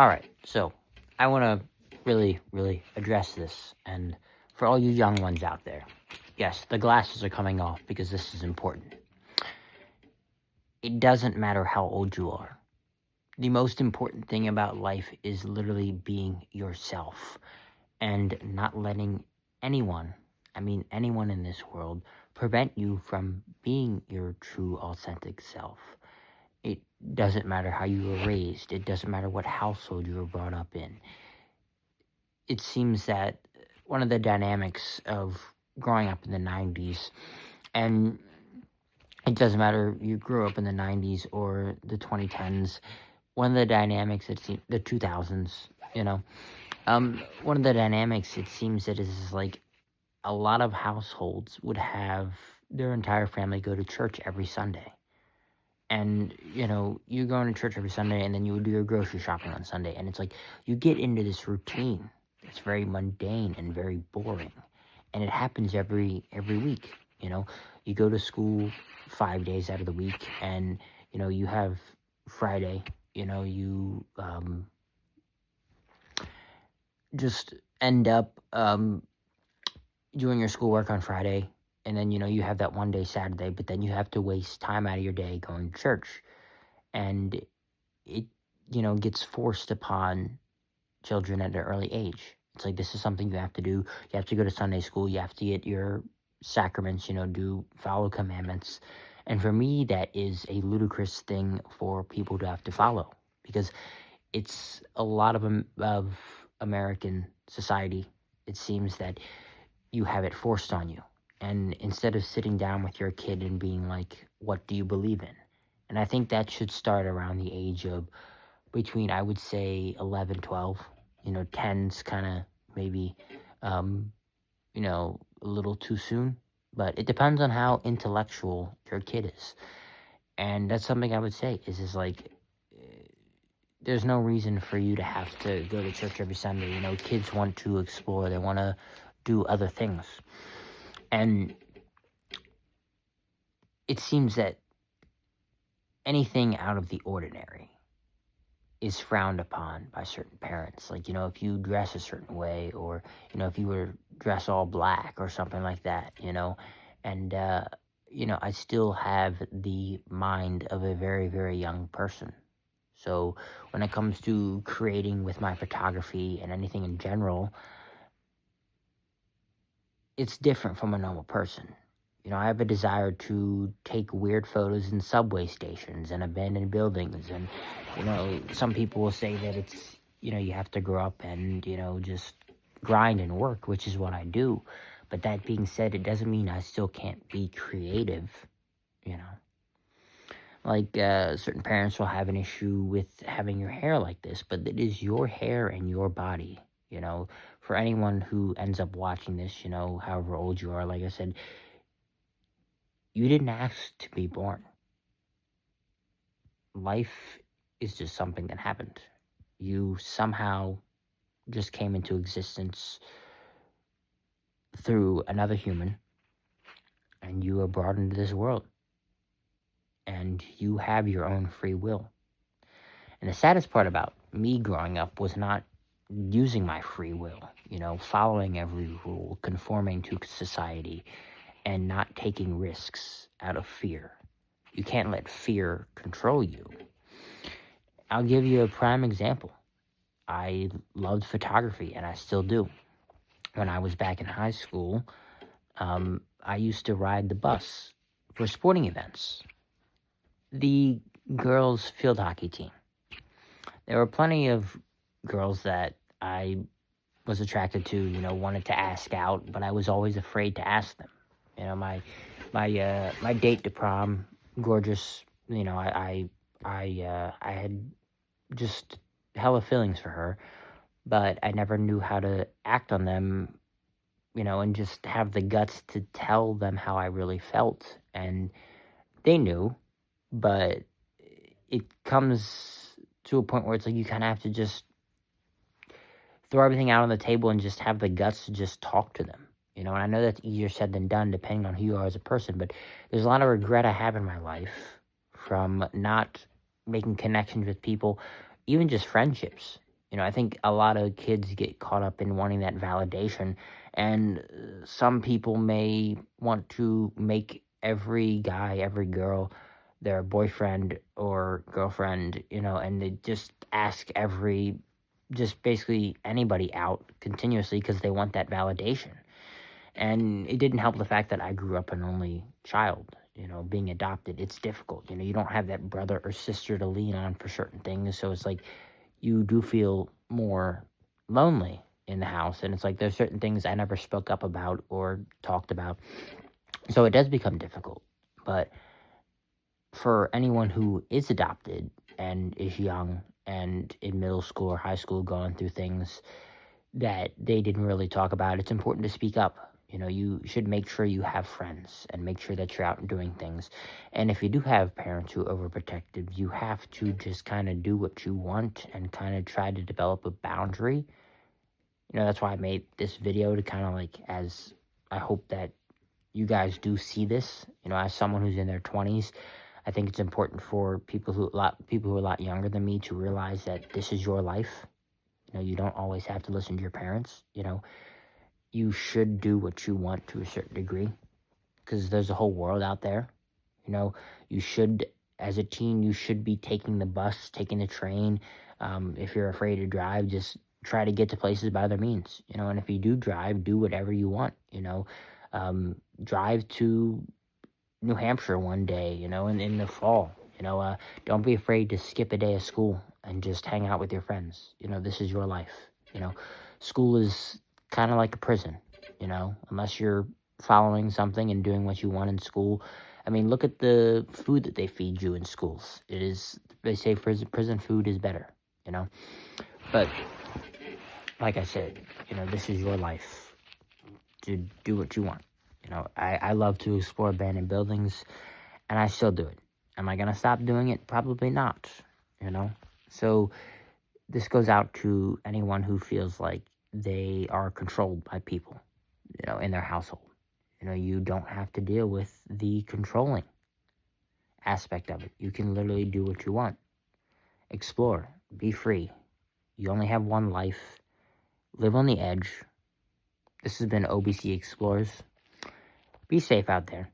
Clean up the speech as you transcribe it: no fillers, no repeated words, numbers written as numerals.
Alright, so I want to really address this. And for all you young ones out there, yes, the glasses are coming off because this is important. It doesn't matter how old you are. The most important thing about life is literally being yourself and not letting anyone in this world, prevent you from being your true, authentic self. It doesn't matter how you were raised. It doesn't matter what household you were brought up in. It seems that one of the dynamics of growing up in the 90s, and it doesn't matter you grew up in the 90s or the 2010s, one of the dynamics, it seems, the 2000s, one of the dynamics, it seems that is like a lot of households would have their entire family go to church every Sunday. And, you're going to church every Sunday, and then you would do your grocery shopping on Sunday. And it's like, you get into this routine that's very mundane and very boring. And it happens every week, You go to school 5 days out of the week, and, you have Friday, you just end up doing your schoolwork on Friday. And then, you have that one day Saturday, but then you have to waste time out of your day going to church. And it, gets forced upon children at an early age. It's like, this is something you have to do. You have to go to Sunday school. You have to get your sacraments, follow commandments. And for me, that is a ludicrous thing for people to have to follow. Because it's a lot of American society, it seems that you have it forced on you. And instead of sitting down with your kid and being like, what do you believe in? And I think that should start around the age of between, I would say, 11, 12. 10's kind of maybe, a little too soon. But it depends on how intellectual your kid is. And that's something I would say is like, there's no reason for you to have to go to church every Sunday. Kids want to explore. They want to do other things. And it seems that anything out of the ordinary is frowned upon by certain parents. Like, if you dress a certain way, or, if you were dress all black or something like that, And, I still have the mind of a very, very young person. So when it comes to creating with my photography and anything in general, it's different from a normal person. I have a desire to take weird photos in subway stations and abandoned buildings. And, some people will say that it's, you have to grow up and, just grind and work, which is what I do. But that being said, it doesn't mean I still can't be creative, Like, certain parents will have an issue with having your hair like this, but it is your hair and your body, For anyone who ends up watching this, however old you are, like I said, you didn't ask to be born. Life is just something that happened. You somehow just came into existence through another human, and you were brought into this world. And you have your own free will. And the saddest part about me growing up was not using my free will, following every rule, conforming to society, and not taking risks out of fear. You can't let fear control you. I'll give you a prime example. I loved photography, and I still do. When I was back in high school, I used to ride the bus for sporting events. The girls' field hockey team. There were plenty of girls that I was attracted to, wanted to ask out, but I was always afraid to ask them. My date to prom, gorgeous. I had just hella feelings for her, but I never knew how to act on them, and just have the guts to tell them how I really felt. And they knew, but it comes to a point where it's like you kind of have to just throw everything out on the table and just have the guts to just talk to them. And I know that's easier said than done depending on who you are as a person, but there's a lot of regret I have in my life from not making connections with people, even just friendships, I think a lot of kids get caught up in wanting that validation, and some people may want to make every guy, every girl, their boyfriend or girlfriend, and they just ask just basically anybody out continuously because they want that validation. And it didn't help the fact that I grew up an only child. Being adopted, it's difficult. You don't have that brother or sister to lean on for certain things. So it's like you do feel more lonely in the house. And it's like there's certain things I never spoke up about or talked about. So it does become difficult. But for anyone who is adopted and is young and in middle school or high school going through things that they didn't really talk about, it's important to speak up. You should make sure you have friends and make sure that you're out and doing things. And if you do have parents who are overprotective, you have to just kind of do what you want and kind of try to develop a boundary. That's why I made this video to kind of as I hope that you guys do see this. As someone who's in their 20s, I think it's important for people who are a lot younger than me to realize that this is your life. You don't always have to listen to your parents. You should do what you want to a certain degree because there's a whole world out there. You should, as a teen, you should be taking the bus, taking the train. If you're afraid to drive, just try to get to places by other means. And if you do drive, do whatever you want. Drive to New Hampshire one day, in the fall. Don't be afraid to skip a day of school and just hang out with your friends. This is your life. School is kind of like a prison, unless you're following something and doing what you want in school. I mean, look at the food that they feed you in schools. They say prison food is better, But like I said, this is your life to do what you want. I love to explore abandoned buildings, and I still do it. Am I going to stop doing it? Probably not, So this goes out to anyone who feels like they are controlled by people, in their household. You don't have to deal with the controlling aspect of it. You can literally do what you want. Explore. Be free. You only have one life. Live on the edge. This has been OBC Explorers. Be safe out there.